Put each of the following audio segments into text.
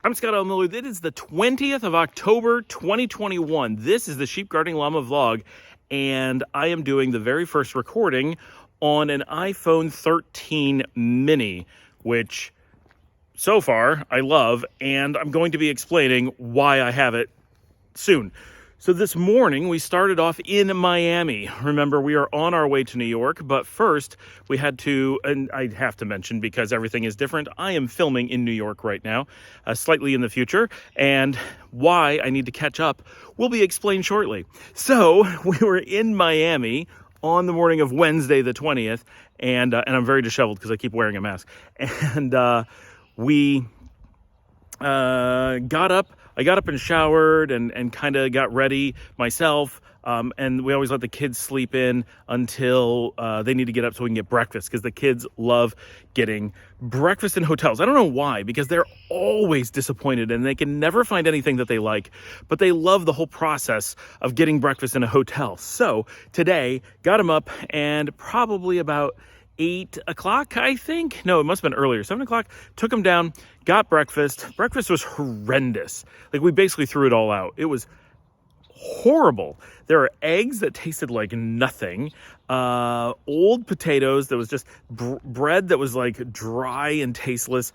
I'm Scott L. Miller. It is the 20th of October, 2021. This is the Sheep Guarding Llama vlog, and I am doing the very first recording on an iPhone 13 mini, which so far I love, and I'm going to be explaining why I have it soon. So this morning we started off in Miami. Remember, we are on our way to New York, but first we had to, and I have to mention because everything is different, I am filming in New York right now, slightly in the future, and why I need to catch up will be explained shortly. So we were in Miami on the morning of Wednesday the 20th, and I'm very disheveled because I keep wearing a mask, and we got up. I got up and showered and kind of got ready myself. And we always let the kids sleep in until they need to get up so we can get breakfast, because the kids love getting breakfast in hotels. I don't know why, because they're always disappointed and they can never find anything that they like, but they love the whole process of getting breakfast in a hotel. So today, got them up, and probably about 8 o'clock, I think. No, it must have been earlier. 7 o'clock, took them down, got breakfast. Breakfast was horrendous. Like, we basically threw it all out. It was horrible. There are eggs that tasted like nothing. Old potatoes that was just bread that was like dry and tasteless.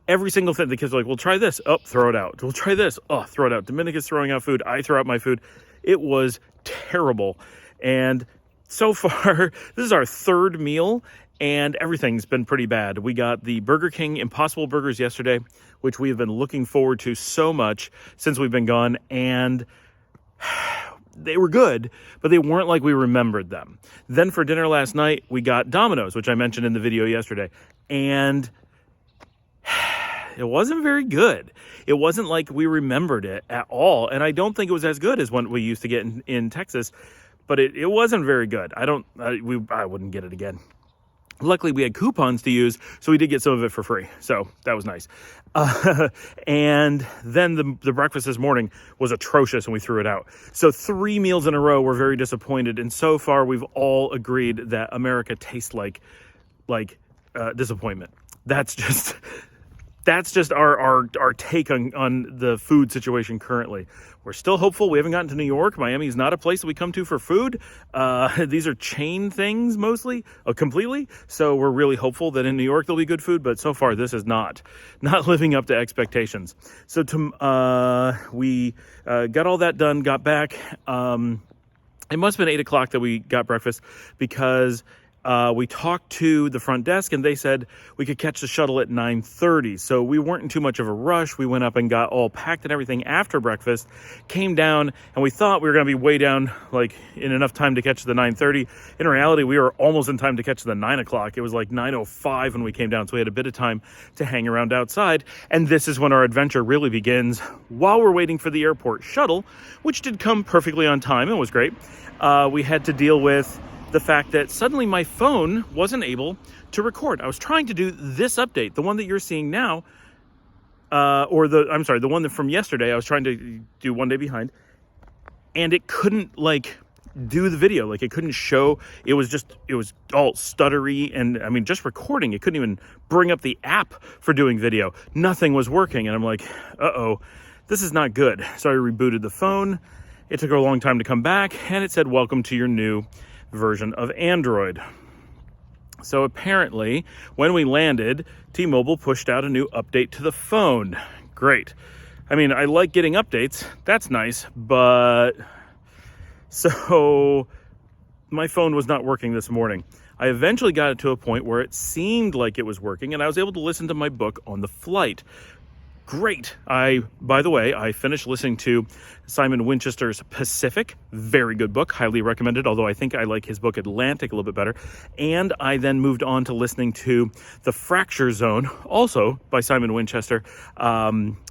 Every single thing. The kids were like, we'll try this. Oh, throw it out. We'll try this. Oh, throw it out. Dominica's throwing out food. I throw out my food. It was terrible. And so far, this is our third meal, and everything's been pretty bad. We got the Burger King Impossible Burgers yesterday, which we have been looking forward to so much since we've been gone, and they were good, but they weren't like we remembered them. Then for dinner last night, we got Domino's, which I mentioned in the video yesterday, and it wasn't very good. It wasn't like we remembered it at all, and I don't think it was as good as what we used to get in Texas, but it wasn't very good. I wouldn't get it again. Luckily, we had coupons to use, so we did get some of it for free. So that was nice. And then the breakfast this morning was atrocious, and we threw it out. So 3 meals in a row, we're very disappointed. And so far, we've all agreed that America tastes like disappointment. That's just our take on the food situation currently. We're still hopeful. We haven't gotten to New York. Miami is not a place that we come to for food. These are chain things mostly, completely. So we're really hopeful that in New York there'll be good food. But so far, this is not living up to expectations. So we got all that done, got back. It must have been 8 o'clock that we got breakfast, because we talked to the front desk and they said we could catch the shuttle at 9:30. So we weren't in too much of a rush. We went up and got all packed and everything after breakfast, came down, and we thought we were going to be way down, like in enough time to catch the 9:30. In reality, we were almost in time to catch the 9 o'clock. It was like 9:05 when we came down. So we had a bit of time to hang around outside. And this is when our adventure really begins, while we're waiting for the airport shuttle, which did come perfectly on time and was great. We had to deal with the fact that suddenly my phone wasn't able to record. I was trying to do this update, the one that you're seeing now, the one that from yesterday. I was trying to do one day behind, and it couldn't do the video. Like, it couldn't show. It was all stuttery, and I mean, just recording. It couldn't even bring up the app for doing video. Nothing was working, and I'm like, uh-oh, this is not good. So I rebooted the phone. It took a long time to come back, and it said, welcome to your new version of Android. So apparently, when we landed, T-Mobile pushed out a new update to the phone. Great. I mean, I like getting updates. That's nice. But so my phone was not working this morning. I eventually got it to a point where it seemed like it was working, and I was able to listen to my book on the flight. Great. By the way, I finished listening to Simon Winchester's Pacific. Very good book. Highly recommended, although I think I like his book Atlantic a little bit better. And I then moved on to listening to The Fracture Zone, also by Simon Winchester,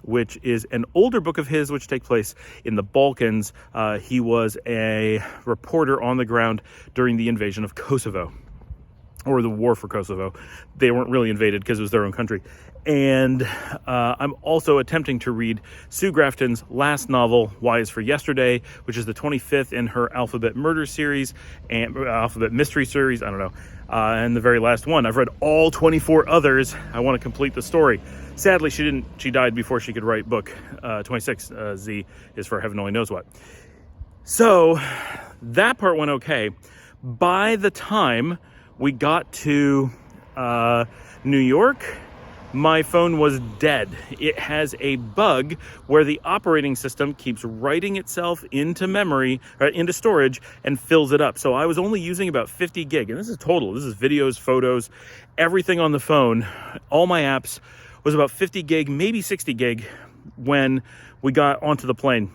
which is an older book of his, which takes place in the Balkans. He was a reporter on the ground during the invasion of Kosovo, or the war for Kosovo. They weren't really invaded because it was their own country. And I'm also attempting to read Sue Grafton's last novel, Y is for Yesterday, which is the 25th in her Alphabet Murder series and Alphabet Mystery series. I don't know. And the very last one. I've read all 24 others. I want to complete the story. Sadly, she died before she could write book 26. Z is for heaven only knows what. So that part went okay. By the time we got to New York, my phone was dead. It has a bug where the operating system keeps writing itself into memory, or into storage, and fills it up. So I was only using about 50 gig, and this is total. This is videos, photos, everything on the phone. All my apps was about 50 gig, maybe 60 gig when we got onto the plane.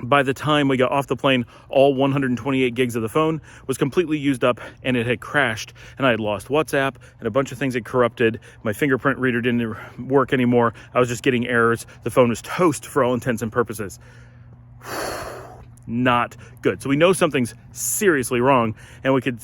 By the time we got off the plane, all 128 gigs of the phone was completely used up, and it had crashed, and I had lost WhatsApp, and a bunch of things had corrupted. My fingerprint reader didn't work anymore. I was just getting errors. The phone was toast for all intents and purposes. Not good. So we know something's seriously wrong, and we could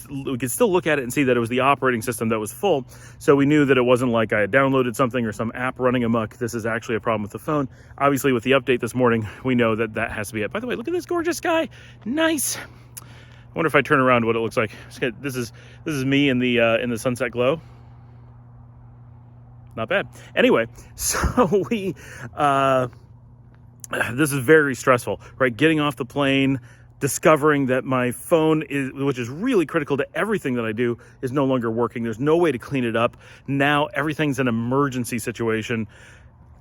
still look at it and see that it was the operating system that was full. So we knew that it wasn't like I had downloaded something or some app running amok. This is actually a problem with the phone. Obviously, with the update this morning, we know that that has to be it. By the way, look at this gorgeous sky. Nice. I wonder if I turn around what it looks like. This is me in the sunset glow. Not bad. Anyway, so we this is very stressful, right? Getting off the plane, discovering that my phone which is really critical to everything that I do, is no longer working. There's no way to clean it up. Now everything's an emergency situation.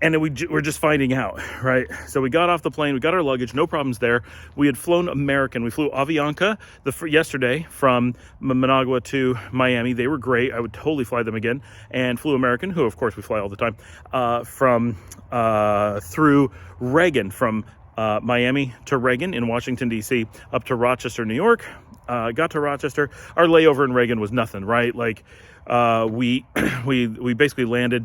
And we're just finding out, right? So we got off the plane, we got our luggage, no problems there. We had flown American. We flew Avianca yesterday from Managua to Miami. They were great. I would totally fly them again. And flew American, who of course we fly all the time, through Reagan, from Miami to Reagan in Washington, D.C., up to Rochester, New York. Got to Rochester. Our layover in Reagan was nothing, right? Like we basically landed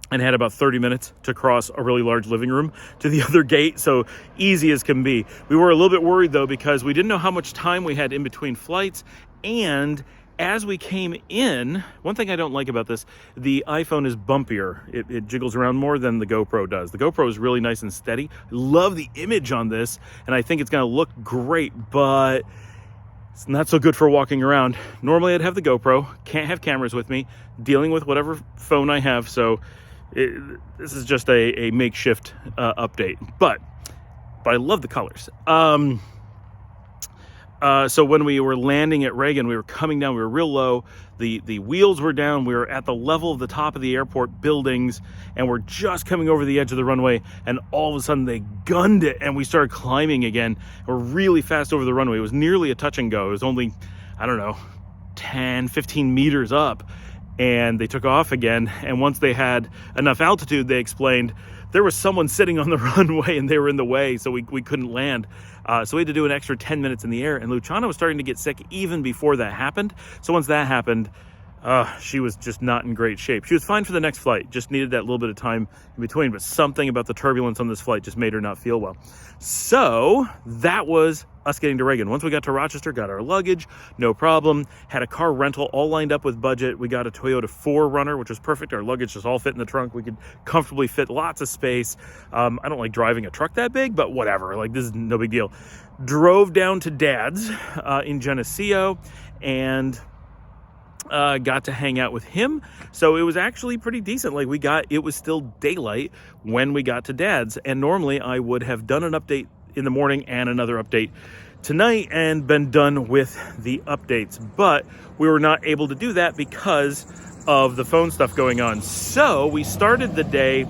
and had about 30 minutes to cross a really large living room to the other gate, so easy as can be. We were a little bit worried, though, because we didn't know how much time we had in between flights, and as we came in, one thing I don't like about this, the iPhone is bumpier. It jiggles around more than the GoPro does. The GoPro is really nice and steady. I love the image on this, and I think it's going to look great, but it's not so good for walking around. Normally, I'd have the GoPro, can't have cameras with me, dealing with whatever phone I have, so this is just a makeshift update, but I love the colors. So when we were landing at Reagan, we were coming down, we were real low, the wheels were down, we were at the level of the top of the airport buildings, and we're just coming over the edge of the runway, and all of a sudden they gunned it, and we started climbing again. We're really fast over the runway. It was nearly a touch and go. It was only, I don't know, 10, 15 meters up. And they took off again, and once they had enough altitude, they explained there was someone sitting on the runway and they were in the way, so we couldn't land. So we had to do an extra 10 minutes in the air, and Luciana was starting to get sick even before that happened. So once that happened, she was just not in great shape. She was fine for the next flight, just needed that little bit of time in between, but something about the turbulence on this flight just made her not feel well. So that was us getting to Reagan. Once we got to Rochester, got our luggage, no problem. Had a car rental all lined up with budget. We got a Toyota 4Runner, which was perfect. Our luggage just all fit in the trunk. We could comfortably fit lots of space. I don't like driving a truck that big, but whatever. Like, this is no big deal. Drove down to Dad's in Geneseo, and got to hang out with him. So it was actually pretty decent. Like, it was still daylight when we got to Dad's, and normally I would have done an update in the morning and another update tonight and been done with the updates, but we were not able to do that because of the phone stuff going on. So we started the day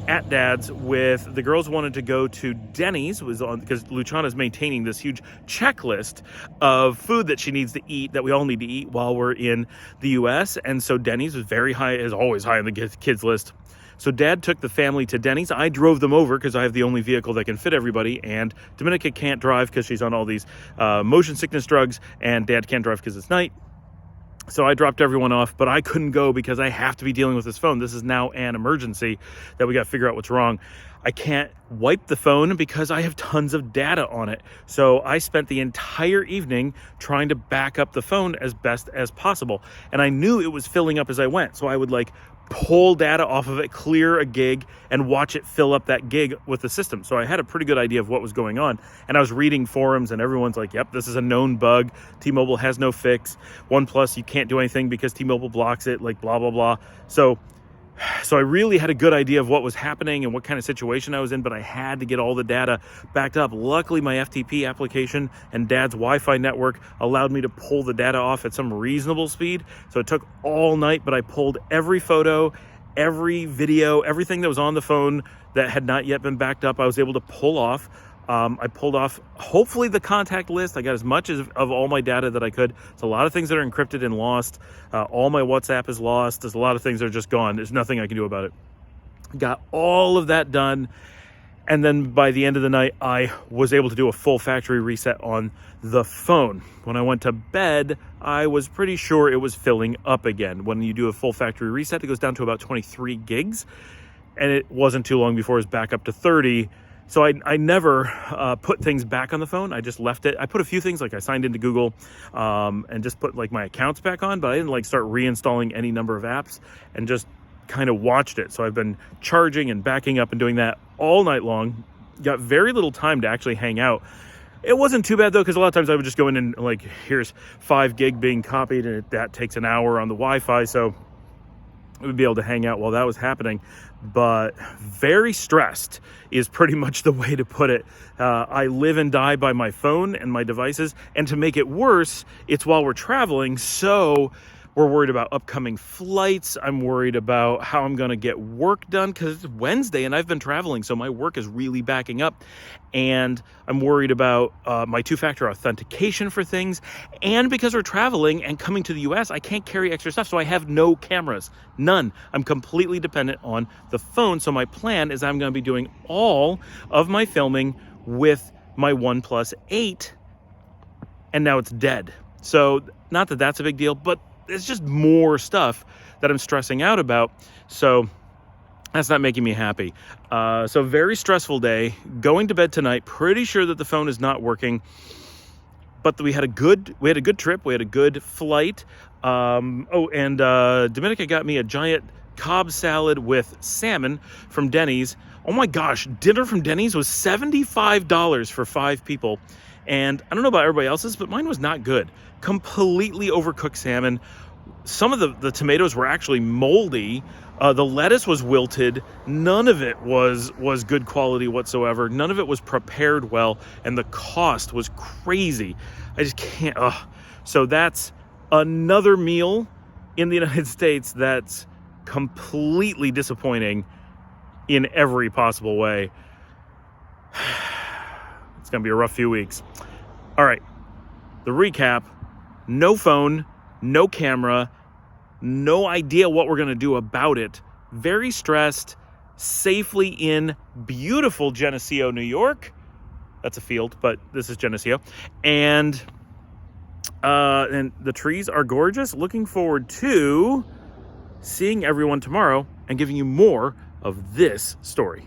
at Dad's with the girls wanted to go to Denny's, because Luciana's maintaining this huge checklist of food that she needs to eat, that we all need to eat while we're in the US. And so Denny's was very high, is always high on the kids list. So Dad took the family to Denny's. I drove them over because I have the only vehicle that can fit everybody, and Dominica can't drive because she's on all these motion sickness drugs, and Dad can't drive because it's night. So I dropped everyone off, but I couldn't go because I have to be dealing with this phone. This is now an emergency that we got to figure out what's wrong. I can't wipe the phone because I have tons of data on it. So I spent the entire evening trying to back up the phone as best as possible. And I knew it was filling up as I went. So I would pull data off of it, clear a gig, and watch it fill up that gig with the system. So I had a pretty good idea of what was going on. And I was reading forums, and everyone's like, yep, this is a known bug. T-Mobile has no fix. OnePlus, you can't do anything because T-Mobile blocks it, blah, blah, blah. So So I really had a good idea of what was happening and what kind of situation I was in, but I had to get all the data backed up. Luckily, my FTP application and Dad's Wi-Fi network allowed me to pull the data off at some reasonable speed. So it took all night, but I pulled every photo, every video, everything that was on the phone that had not yet been backed up. I was able to pull off. I pulled off, hopefully, the contact list. I got as much of all my data that I could. It's a lot of things that are encrypted and lost. All my WhatsApp is lost. There's a lot of things that are just gone. There's nothing I can do about it. Got all of that done. And then by the end of the night, I was able to do a full factory reset on the phone. When I went to bed, I was pretty sure it was filling up again. When you do a full factory reset, it goes down to about 23 gigs. And it wasn't too long before it was back up to 30. So I never put things back on the phone. I just left it. I put a few things, like I signed into Google and just put like my accounts back on, but I didn't like start reinstalling any number of apps, and just kind of watched it. So I've been charging and backing up and doing that all night long. Got very little time to actually hang out. It wasn't too bad though, because a lot of times I would just go in and like, here's 5 gig being copied, and that takes an hour on the Wi-Fi. So I would be able to hang out while that was happening. But very stressed is pretty much the way to put it. I live and die by my phone and my devices. And to make it worse, it's while we're traveling. So we're worried about upcoming flights. I'm worried about how I'm going to get work done, because it's Wednesday and I've been traveling. So my work is really backing up. And I'm worried about my 2-factor authentication for things. And because we're traveling and coming to the US, I can't carry extra stuff. So I have no cameras, none. I'm completely dependent on the phone. So my plan is I'm going to be doing all of my filming with my OnePlus 8. And now it's dead. So not that that's a big deal, but it's just more stuff that I'm stressing out about. So that's not making me happy. So very stressful day. Going to bed tonight, pretty sure that the phone is not working. But we had a good trip. We had a good flight. Dominica got me a giant Cobb salad with salmon from Denny's. Oh my gosh, dinner from Denny's was $75 for 5 people. And I don't know about everybody else's, but mine was not good. Completely overcooked salmon. Some of the tomatoes were actually moldy. The lettuce was wilted. None of it was good quality whatsoever. None of it was prepared well. And the cost was crazy. I just can't. So that's another meal in the United States that's completely disappointing in every possible way. It's going to be a rough few weeks. All right. The recap: no phone, no camera, no idea what we're going to do about it. Very stressed, safely in beautiful Geneseo, New York. That's a field, but this is Geneseo. And the trees are gorgeous. Looking forward to seeing everyone tomorrow and giving you more of this story.